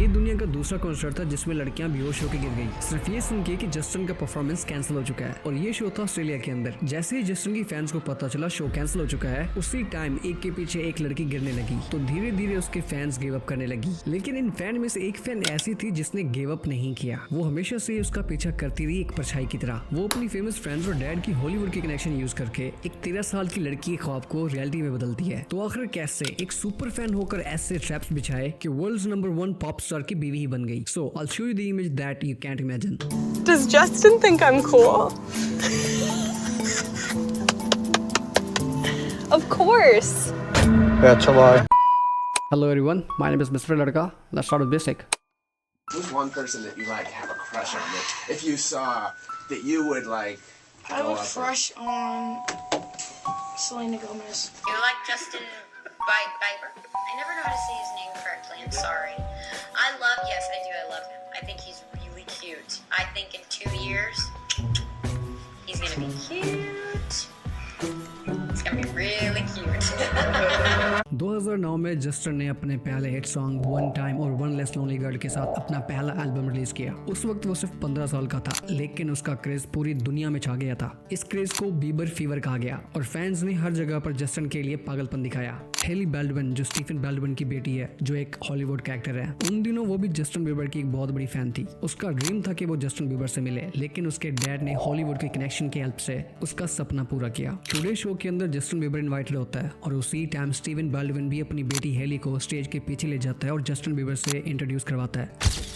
ये दुनिया का दूसरा कॉन्सर्ट था जिसमें लड़कियां बेहोश होकर गिर गई सिर्फ ये सुन के कि जस्टिन का परफॉर्मेंस कैंसिल हो चुका है। और ये शो था ऑस्ट्रेलिया के अंदर। जैसे ही जस्टिन की फैंस को पता चला शो कैंसिल हो चुका है, उसी टाइम एक के पीछे एक लड़की गिरने लगी तो धीरे धीरे उसके फैंस गिव अप करने लगी। लेकिन इन फैन में से एक फैन ऐसी थी जिसने गिव अप नहीं किया। वो हमेशा से उसका पीछा करती रही एक परछाई की तरह। वो अपनी फेमस फ्रेंड्स और डैड की हॉलीवुड की कनेक्शन यूज करके एक 13 साल की लड़की के ख्वाब को रियलिटी में बदलती है। तो आखिर कैसे एक सुपर फैन होकर ऐसे ट्रैप्स बिछाए कि वर्ल्ड्स नंबर 1 पॉप स्टार की बीवी ही बन गई। सो I'll show you the image that you can't imagine. Does Justin think I'm cool? Of course. That's a lie. Hello everyone, my name is Mr. Ladka. Let's start with basic. Who's one person that you like have a crush on that if you saw that you would like I have go a up crush on Selena Gomez. You're like Justin Bieber. I never know how to say his name correctly. I'm sorry. Yes, I do. I love him. I think he's really cute. I think in 2 years, he's gonna be cute. It's gonna be really cute. 2009 में Justin ने अपने पहले hit song one time और one less lonely girl के साथ अपना पहला album release किया। उस वक्त वो सिर्फ 15 साल का था, लेकिन उसका क्रेज पूरी दुनिया में छा गया था। इस क्रेज को बीबर फीवर कहा गया और फैंस ने हर जगह पर जस्टिन के लिए पागलपन दिखाया। हेली बाल्डविन, जो स्टीफन बाल्डविन की बेटी है, जो एक हॉलीवुड का एक्टर है, उन दिनों वो भी जस्टिन बीबर की एक बहुत बड़ी फैन थी। उसका ड्रीम था कि वो जस्टिन बीबर से मिले, लेकिन उसके डैड ने हॉलीवुड के कनेक्शन की हेल्प से उसका सपना पूरा किया। टुडे शो के अंदर जस्टिन बीबर इनवाइटेड होता है और उसी टाइम स्टीवन बाल्डविन भी अपनी बेटी हेली को स्टेज के पीछे ले जाता है और जस्टिन बीबर से इंट्रोड्यूस करवाता है।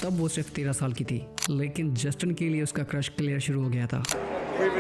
तब वो सिर्फ 13 साल की थी, लेकिन जस्टिन के लिए उसका क्रश क्लियर शुरू हो गया था। We've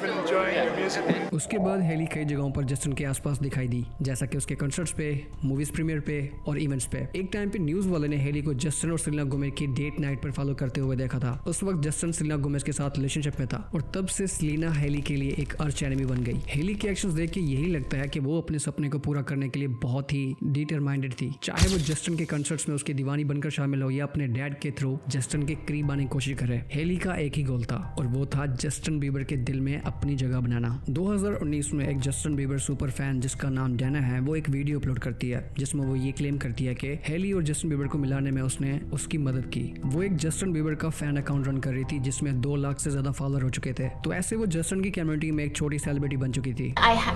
been enjoying your music. उसके बाद हेली कई जगहों पर जस्टिन के आसपास दिखाई दी, जैसा कि उसके कंसर्ट्स पे, मूवीज प्रीमियर पे और इवेंट्स पे। एक टाइम पे न्यूज वाले ने हेली को जस्टिन और सेलेना गोमेज की डेट नाइट पर फॉलो करते हुए देखा था। उस वक्त जस्टिन सेलेना गोमेज के साथ रिलेशनशिप में था और तब से सेलेना हेली के लिए एक अर्च एनिमी बन गई। हेली के एक्शंस देख के यही लगता है कि वो अपने सपने को पूरा करने के लिए बहुत ही डिटरमाइंडेड थी। चाहे वो जस्टिन के कंसर्ट्स में उसकी दीवानी बनकर शामिल हो या अपने डैड के थ्रू जस्टिन के करीब आने की कोशिश करे, हेली का एक ही गोल था और वो था जस्टिन बीबर के दिल में अपनी जगह बनाना। 2019 में एक जस्टिन बीबर सुपर फैन जिसका नाम डैना है, वो एक वीडियो अपलोड करती है जिसमें वो ये क्लेम करती है कि हेली और जस्टिन बीबर को मिलाने में उसने उसकी मदद की। वो एक जस्टिन बीबर का फैन अकाउंट रन कर रही थी जिसमें 2 लाख से ज्यादा फॉलोअर हो चुके थे। तो ऐसे वो जस्टिन की कम्युनिटी में एक छोटी सेलिब्रिटी बन चुकी थी।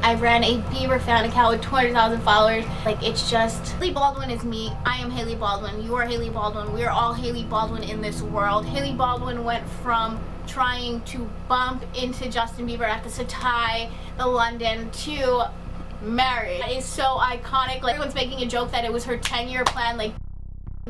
I ran a Bieber fan account with 200,000 followers. Like, it's just Haley Baldwin is me. I am Haley Baldwin. You are Haley Baldwin. We are all Haley Baldwin in this world. Haley Baldwin went from trying to bump into Justin Bieber at the Satai, the London, to married. It is so iconic. Like, everyone's making a joke that it was her 10-year plan. Like,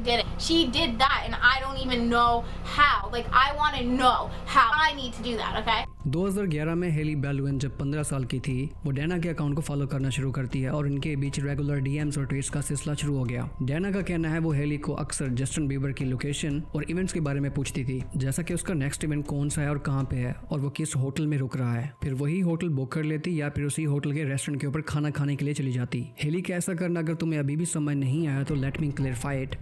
did it. She did that, and I don't even know how. Like, I want to know how. I need to do that, okay? 2011 में heli Baldwin जब 15 साल की थी, वो डैना के account को follow करना शुरू करती है और इनके बीच रेगुलर डीएम्स और ट्वीट्स का सिलसिला शुरू हो गया। डैना का कहना है वो हेली को अक्सर जस्टिन बीबर की लोकेशन और इवेंट्स के बारे में पूछती थी, जैसा कि उसका नेक्स्ट इवेंट कौन सा है और कहाँ पे है और वो किस होटल में रुक रहा है। फिर वही होटल बुक कर लेती या फिर उसी होटल के रेस्टोरेंट के ऊपर खाना खाने के लिए चली जाती। हेली का ऐसा करना अगर तुम्हें अभी भी समझ नहीं आया तो लेट मी क्लियरफाई इट।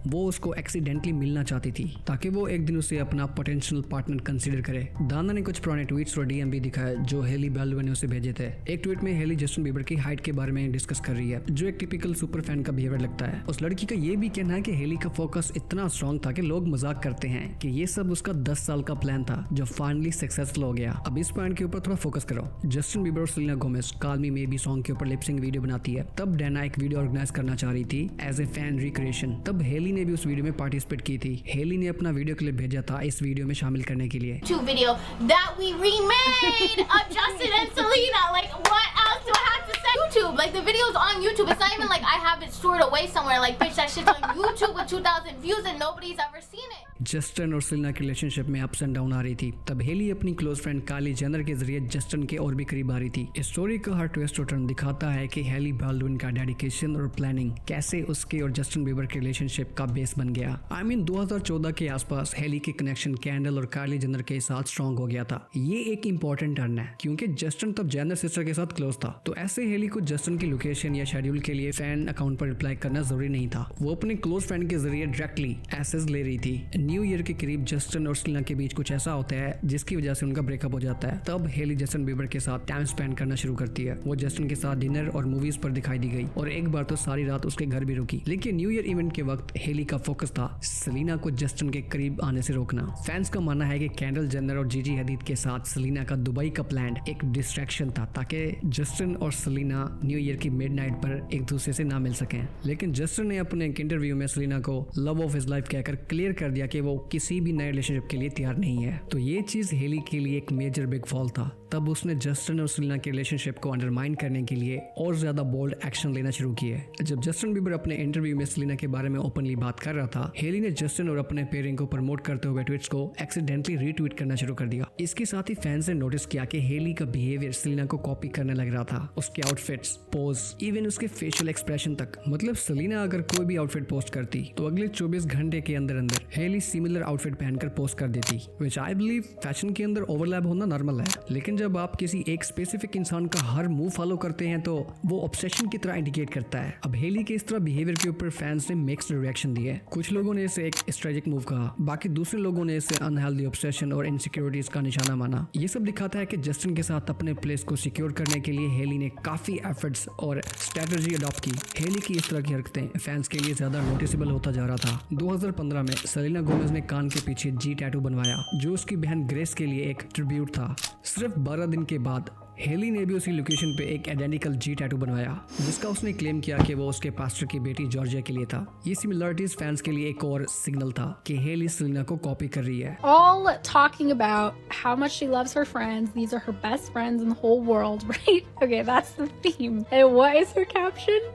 वो उसको एक्सीडेंटली मिलना चाहती थी ताकि वो एक दिन उसे अपना पोटेंशियल पार्टनर कंसीडर करे। दाना ने कुछ पुराने ट्वीट्स और डीएम भी दिखाए जो हेली बाल्डविन ने उसे भेजे थे। एक ट्वीट में हेली जस्टिन बीबर की हाइट के बारे में डिस्कस कर रही है, जो एक टिपिकल सुपर फैन का बिहेवियर लगता है। उस लड़की का ये भी कहना है कि हेली का फोकस इतना स्ट्रॉन्ग था कि लोग मजाक करते हैं कि ये सब उसका 10 साल का प्लान था जो फाइनली सक्सेसफुल हो गया। अब इस पॉइंट के ऊपर थोड़ा फोकस करो। जस्टिन बीबर और Selena Gomez call me may be song के ऊपर लिपसिंग वीडियो बनाती है। तब डैना एक वीडियो ऑर्गेनाइज करना चाह रही थी एज ए फैन रिक्रिएशन। तब हेली ने भी उस वीडियो में पार्टिसिपेट की थी। हेली ने अपना वीडियो क्लिप भेजा था इस वीडियो में शामिल करने के लिए। YouTube video that we remade of Justin and Selena. Like, what else do I have to say? YouTube, like, the video's on YouTube. It's not even like I have it stored away somewhere. Like, bitch, that shit's on YouTube with 2,000 views and nobody's ever seen it. Justin और Selena की relationship में ups and down आ रही थी। तब heli अपनी close friend Kylie Jenner के जरिए Justin के और भी करीब आ रही थी। इस स्टोरी का हर ट्विस्ट और टर्न दिखाता है कि हेली बाल्डविन का डेडिकेशन और प्लानिंग कैसे उसके और जस्टिन बीबर के रिलेशनशिप का बेस बन गया। आई मीन 2014 के आसपास हेली के कनेक्शन कैंडल और काइली जेनर के साथ स्ट्रॉन्ग हो गया था। ये एक इंपॉर्टेंट टर्न है क्योंकि जस्टिन तब जेनर सिस्टर के साथ क्लोज था। तो ऐसे हेली को जस्टिन की लोकेशन या शेड्यूल के लिए फैन अकाउंट पर रिप्लाई करना जरूरी नहीं था। वो अपने क्लोज फ्रेंड के जरिए डायरेक्टली एसेस ले रही थी। न्यू ईयर के करीब जस्टिन और सेलिना के बीच कुछ ऐसा होता है जिसकी वजह से उनका ब्रेकअप हो जाता है। तब हेली जस्टिन बीबर के साथ टाइम स्पेंड करना शुरू करती है। वो जस्टिन के साथ डिनर और मूवीज पर दिखाई दी गई और एक बार तो सारी रात उसके घर भी रुकी। लेकिन न्यू ईयर इवेंट के वक्त हेली का फोकस था सेलिना को जस्टिन के करीब आने से रोकना। फैंस का मानना है कि कैंडल जेनर और जीजी हदीद के साथ सेलिना का दुबई का प्लान एक डिस्ट्रैक्शन था ताकि जस्टिन और सेलिना न्यू ईयर की मिडनाइट पर एक दूसरे से ना मिल सकें। लेकिन जस्टिन ने अपने एक इंटरव्यू में सेलिना को लव ऑफ हिज लाइफ कहकर क्लियर कर दिया कि वो किसी भी नए रिलेशनशिप के लिए तैयार नहीं है। तो ये चीज हेली के लिए एक मेजर बिग फॉल था। तब उसने जस्टिन और सेलिना के रिलेशनशिप को अंडरमाइन करने के लिए और ज्यादा बोल्ड एक्शन लेना शुरू किए। जब जस्टिन बीबर अपने इंटरव्यू में सेलिना के बारे में ओपनली बात कर रहा था, हेली ने जस्टिन और अपने पेयरिंग को प्रमोट करते हुए ट्वीट्स को एक्सीडेंटली रीट्वीट करना शुरू कर दिया। इसके साथ ही फैंस ने नोटिस किया कि हेली का बिहेवियर सेलिना को कॉपी करने लग रहा था। उसके आउटफिट्स, पोज, इवन उसके फेशियल एक्सप्रेशन तक। मतलब सेलिना अगर कोई भी आउटफिट पोस्ट करती तो अगले 24 घंटे के अंदर अंदर हेली सिमिलर आउटफिट पहनकर पोस्ट कर देती। व्हिच आई बिलीव फैशन के अंदर ओवरलैप होना नॉर्मल है, लेकिन जब आप किसी एक स्पेसिफिक इंसान का हर मूव फॉलो करते हैं तो वो ऑब्सेशन की तरह इंडिकेट करता है। अब हेली के इस तरह बिहेवियर के ऊपर फैंस ने मिक्स्ड रिएक्शन दिए। कुछ लोगों ने इसे एक स्ट्रेटेजिक मूव कहा, बाकी दूसरे लोगों ने इसे अनहेल्दी ऑब्सेशन और इनसिक्योरिटीज का निशाना माना। ये सब दिखाता है कि जस्टिन के साथ अपने प्लेस को सिक्योर करने के लिए हेली ने काफी एफर्ट्स और स्ट्रेटजी अडॉप्ट की। हेली की इस तरह की हरकतें फैंस के लिए ज्यादा नोटिसेबल होता जा रहा था। 2015 में सेलिना गोमेज ने कान के पीछे जी टैटू बनवाया जो उसकी बहन ग्रेस के लिए एक ट्रिब्यूट था। सिर्फ 12 दिन के बाद हेली ने भी उसी लोकेशन पे एक आइडेंटिकल जी टैटू बनवाया जिसका उसने क्लेम किया कि वो उसके पास्टर की बेटी जॉर्जिया के लिए था। ये सिमिलरिटीज फैंस के लिए एक और सिग्नल था कि हेली सेलिना को कॉपी कर रही है। All talking about how much she loves her friends. These are her best friends in the whole world, right? Okay, that's the theme. And what is her caption?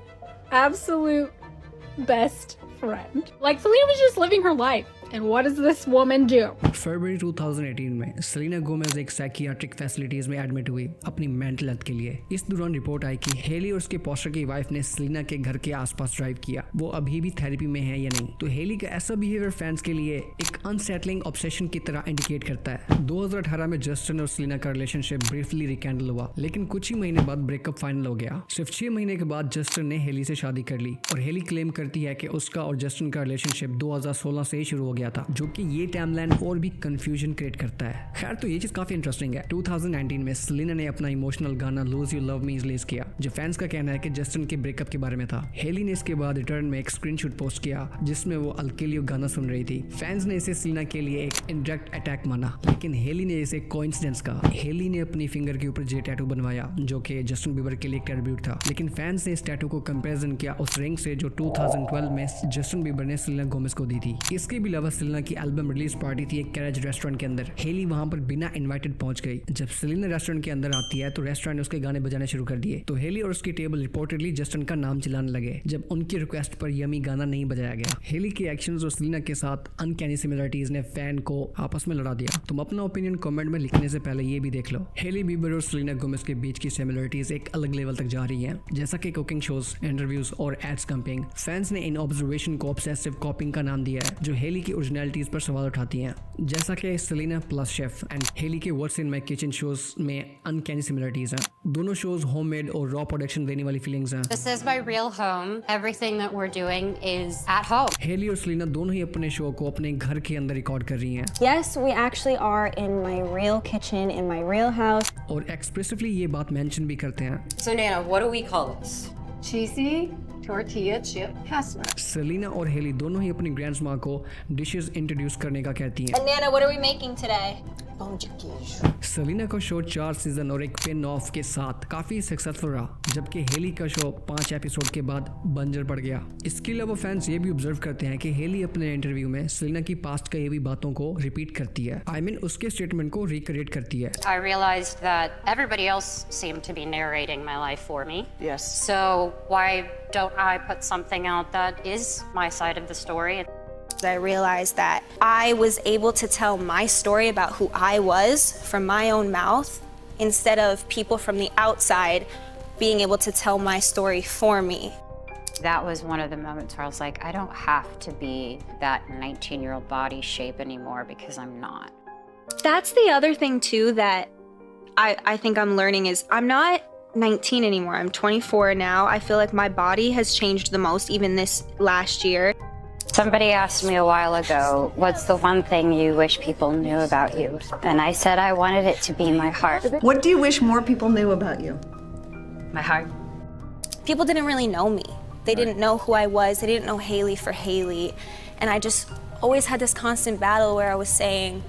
Absolute best friend. Like Selena was just living her life. And what does this woman do? फरवरी 2018 में Selina Gomez एक psychiatric facilities में admit हुई अपनी mental health के लिए। इस दौरान report आई कि हेली और उसके पोस्टर की वाइफ ने सेलिना के घर के आसपास ड्राइव किया। वो अभी भी थेरेपी में है या नहीं। तो हेली का ऐसा बिहेवियर फैंस के लिए एक अनसेटलिंग ऑब्सेशन की तरह इंडिकेट करता है। 2018 में जस्टिन और सेलिना का रिलेशनशिप ब्रीफली रिकैंडल हुआ, लेकिन कुछ ही महीने बाद ब्रेकअप फाइनल हो गया। सिर्फ 6 महीने के बाद जस्टिन ने हेली से शादी कर ली और हेली क्लेम करती है कि उसका और जस्टिन का रिलेशनशिप 2016 से ही शुरू हो गया था, जो कि ये टाइमलाइन और भी कंफ्यूजन क्रिएट करता है। खैर, तो ये चीज काफी इंटरेस्टिंग है। 2019 में सेलिना ने अपना इमोशनल गाना lose you love me release किया, जो फैंस का कहना है कि जस्टिन के ब्रेकअप के बारे में था। हेली ने इसके बाद रिटर्न में एक स्क्रीनशॉट पोस्ट किया जिसमें वो अल्केलियो गाना सुन रही थी। फैंस ने इसे सेलिना के लिए एक इनडायरेक्ट अटैक माना, लेकिन हेली ने इसे कोइंसिडेंस कहा। हेली ने अपनी फिंगर के ऊपर जे टैटू बनवाया जो कि जस्टिन बीबर के लिए एक ट्रिब्यूट था, लेकिन फैंस ने इस टैटू को कंपैरिजन किया उस रिंग से जो 2012 में जस्टिन बीबर ने सेलिना गोमेज को दी थी। इसके भी अलावा सेलिना की एल्बम रिलीज पार्टी थी एक कैरेज रेस्टोरेंट के अंदर। हेली वहां पर बिना इनवाइटेड पहुंच गई। जब सेलिना रेस्टोरेंट के अंदर आती है तो रेस्टोरेंट ने उसके गाने बजाने शुरू कर दिए। तो हेली और उसकी टेबल रिपोर्टेडली जस्टिन का नाम चिल्लाने लगे जब उनकी रिक्वेस्ट पर यमी गाना नहीं बजाया गया। हेली के एक्शंस और सेलिना के साथ अनकैनी सिमिलरिटीज ने फैन को आपस में लड़ा दिया। तुम अपना ओपिनियन कमेंट में लिखने से पहले ये भी देख लो, हेली बीबर और सेलिना गोमेज के बीच की सिमिलरिटीज एक अलग लेवल तक जा रही हैं, जैसा कि कुकिंग शोज, इंटरव्यूज और एड्स कंपिंग। फैंस ने इन ऑब्जर्वेशन को ऑब्सेसिव कॉपिंग का नाम दिया है, जो हेली की ओरिजिनलिटीज पर सवाल उठाती हैं, जैसा कि Selena plus chef and Haley के what's in my kitchen shows में अनकैनी सिमिलरिटीज हैं। दोनों शोज होममेड और रॉ प्रोडक्शन देने वाली फीलिंग्स हैं। This is my real home. Everything that we're doing is at home. Hailey और सेलिना दोनों ही अपने शो को अपने घर के अंदर रिकॉर्ड कर रही हैं। Yes, we actually are in my real kitchen, in my real house. और एक्सप्रेसिवली ये बात मेंशन भी करते हैं। So Nana, what do we call this? Cheesy tortilla chip casserole. Selena और हेली दोनों ही अपनी ग्रैंडमा को डिशेस इंट्रोड्यूस करने का कहती हैं। And Nana, what are we making today? Selena का शो 4 सीजन और एक पिन ऑफ के साथ काफी सक्सेसफुल रहा, जबकि हेली का शो 5 एपिसोड के बाद बंजर पड़ गया। इसके अलावा फैंस ये भी ऑब्जर्व करते हैं कि हेली अपने इंटरव्यू में सेलिना की पास्ट कही हुई बातों को रिपीट करती है। I mean, उसके स्टेटमेंट को रिक्रिएट करती है। I realized that everybody else seemed to be narrating my life for me. Yes. So why don't I put something out that is my side of the story? I realized that I was able to tell my story about who I was from my own mouth instead of people from the outside being able to tell my story for me. That was one of the moments where I was like, I don't have to be that 19-year-old body shape anymore because I'm not. That's the other thing too that I think I'm learning is I'm not 19 anymore. I'm 24 now. I feel like my body has changed the most even this last year. Somebody asked me a while ago, what's the one thing you wish people knew about you? And I said I wanted it to be my heart. What do you wish more people knew about you? My heart. People didn't really know me. They didn't know who I was. They didn't know Haley for Haley. And I just always had this constant battle where I was saying,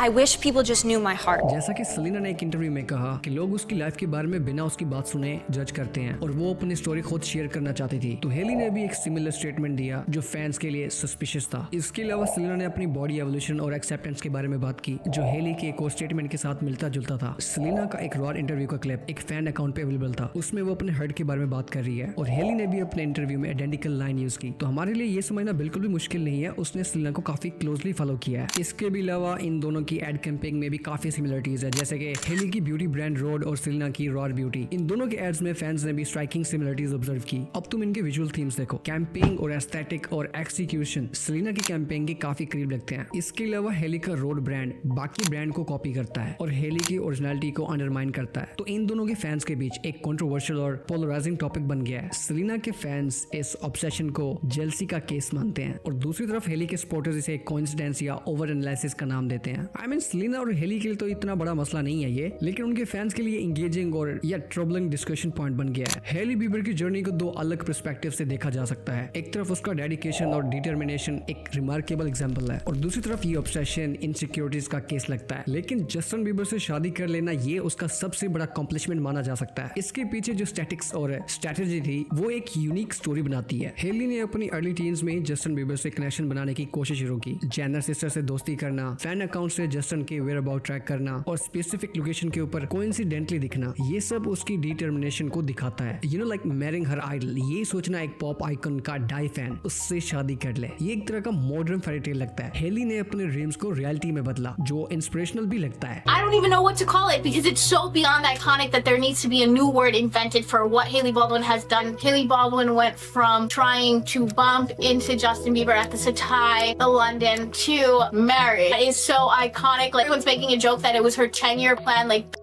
I wish people just knew my heart. जैसा कि सलीना ने एक interview में कहा कि लोग उसकी life के बारे में बिना उसकी बात सुने जज करते हैं और वो अपनी स्टोरी खुद शेयर करना चाहती थी। तो हेली ने भी एक सिमिलर स्टेटमेंट दिया जो फैंस के लिए सस्पिशियस था। इसके अलावा सलीना ने अपनी बॉडी एवोल्यूशन और एक्सेप्टेंस के बारे में बात की जो हेली के एक और स्टेटमेंट के साथ मिलता जुलता था। सलीना का एक रॉ इंटरव्यू का क्लिप एक फैन अकाउंट पे अवेलेबल था, उसमें वो अपने हर्ट के बारे में बात कर रही है और हेली ने भी अपने इंटरव्यू में आइडेंटिकल लाइन यूज की। तो हमारे लिए ये समझना बिल्कुल भी मुश्किल नहीं है, उसने सलीना को काफी क्लोजली फॉलो किया है। इसके भी अलावा इन दोनों की एड कैंपेनिंग में भी काफी सिमिलरिटीज है, जैसे कि हेली की ब्यूटी ब्रांड रोड और सलीना की रॉ ब्यूटी। इन दोनों के एड्स में फैंस ने भी स्ट्राइकिंग सिमिलरिटीज ऑब्जर्व की। अब तुम इनके विजुअल थीम्स देखो, कैंपेनिंग और एस्थेटिक और एक्सिक्यूशन सलीना की कैंपेनिंग के काफी करीब लगते हैं। इसके अलावा हेली का रोड ब्रांड बाकी ब्रांड को कॉपी करता है और हेली की ओरिजिनलिटी को अंडरमाइन करता है। तो इन दोनों के फैंस के बीच एक कंट्रोवर्शियल और पोलराइजिंग टॉपिक बन गया है। सलीना के फैंस इस ऑब्सेशन को जेलसी का केस मानते हैं और दूसरी तरफ हेली के सपोर्टर्स इसे कोइंसिडेंस या ओवर एनालिसिस का नाम देते हैं। आई मीन सलीना और हेली के लिए तो इतना बड़ा मसला नहीं है ये, लेकिन उनके फैंस के लिए इंगेजिंग और या ट्रबलिंग डिस्कशन पॉइंट बन गया है। हेली बीबर की जर्नी को दो अलग पर्सपेक्टिव से देखा जा सकता है। एक तरफ उसका डेडिकेशन और डिटर्मिनेशन एक रिमार्केबल एग्जांपल है और दूसरी तरफ ये ऑब्सेशन इनसिक्योरिटीज का केस लगता है। लेकिन जस्टिन बीबर से शादी कर लेना ये उसका सबसे बड़ा अकॉम्प्लिशमेंट माना जा सकता है। इसके पीछे जो स्टैटिक्स और स्ट्रेटेजी थी वो एक यूनिक स्टोरी बनाती है। हेली ने अपनी अर्ली टीन्स में जस्टिन बीबर से कनेक्शन बनाने की कोशिश शुरू की, जेनर सिस्टर से दोस्ती करना, फैन अकाउंट से जस्टिन के वेयर अबाउट ट्रैक करना और स्पेसिफिक लोकेशन के ऊपर कोइंसिडेंटली दिखना। ये सब उसकी डिटर्मिनेशन को दिखाता है। You know like marrying her idol, ये सोचना एक पॉप आइकन का डाई फैन उससे शादी कर ले, ये एक तरह का मॉडर्न फेरी टेल लगता है। हेली ने अपने ड्रीम्स को रियलिटी में बदला जो इंस्पिरेशनल भी लगता है। I don't even know what to call it because it's so beyond iconic that there needs to be a new word invented for what Hailey Baldwin has done. Hailey Baldwin went from trying to bump into Justin Bieber at the Satai, the London, to marriage. It is so iconic. Like everyone's making a joke that it was her 10-year plan. Like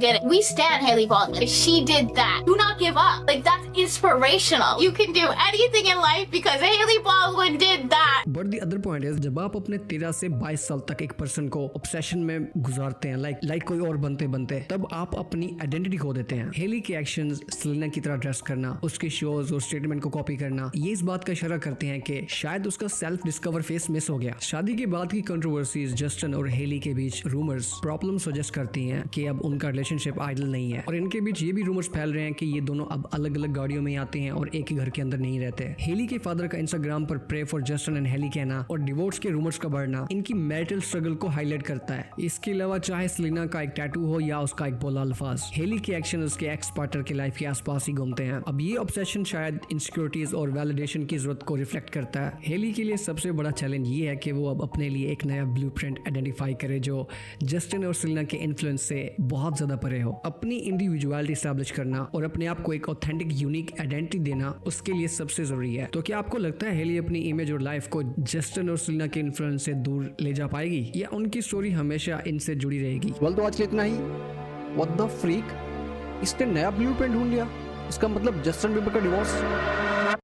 did it. We stand Hailey Baldwin. She did that. Do not give up. Like that's inspirational. You can do anything in life because Hailey Baldwin did that. But the other point is जब आप अपने 13 से 22 साल तक एक person को obsession में गुजारते हैं लाइक कोई और बनते बनते, तब आप अपनी आइडेंटिटी खो देते हैं। हेली के एक्शंस सलीना की तरह ड्रेस करना, उसके शोज और स्टेटमेंट को कॉपी करना, ये इस बात का इशारा करते हैं कि शायद उसका सेल्फ डिस्कवर फेस मिस हो गया। शादी के बाद की कंट्रोवर्सीज जस्टिन और हेली के बीच रूमर्स प्रॉब्लम सजेस्ट करती हैं कि अब उनका रिलेशनशिप आइडल नहीं है और इनके बीच ये भी रूमर्स फैल रहे हैं कि ये दोनों अब अलग अलग गाड़ियों में आते हैं और एक ही घर के अंदर नहीं रहते। हेली के फादर का इंस्टाग्राम पर pray for Justin and Hailey कहना और डिवोर्स के रूमर्स का बढ़ना इनकी मैरिटल स्ट्रगल को हाईलाइट करता है। इसके अलावा चाहे सलीना का एक टैटू हो या उसका एक बोला अल्फाज, हेली के एक्शन उसके एक्स पार्टनर के लाइफ के आसपास ही घूमते हैं। अब ये ऑब्सेशन शायद इनसिक्योरिटीज और वैलिडेशन की जरूरत को रिफ्लेक्ट करता है। हेली के लिए सबसे बड़ा चैलेंज ये है कि वो अब अपने लिए एक नया ब्लूप्रिंट आइडेंटिफाई करे जो जस्टिन और सलीना के इन्फ्लुएंस से बहुत ज्यादा परे हो। अपनी इंडिविजुअलिटी एस्टैब्लिश करना और अपने आप को एक ऑथेंटिक यूनिक आइडेंटिटी देना उसके लिए सबसे जरूरी है। तो क्या आपको लगता है हेली अपनी इमेज और लाइफ को जस्टिन और सलीना के इन्फ्लुएंस से दूर ले जा पाएगी या उनकी स्टोरी हमेशा इनसे जुड़ी रहेगी? वेल तो आज के इतना ही। व्हाट द फ्रीक, इसने नया ब्लूप्रिंट ढूंढ लिया, इसका मतलब जस्टिन बीबर का डिवोर्स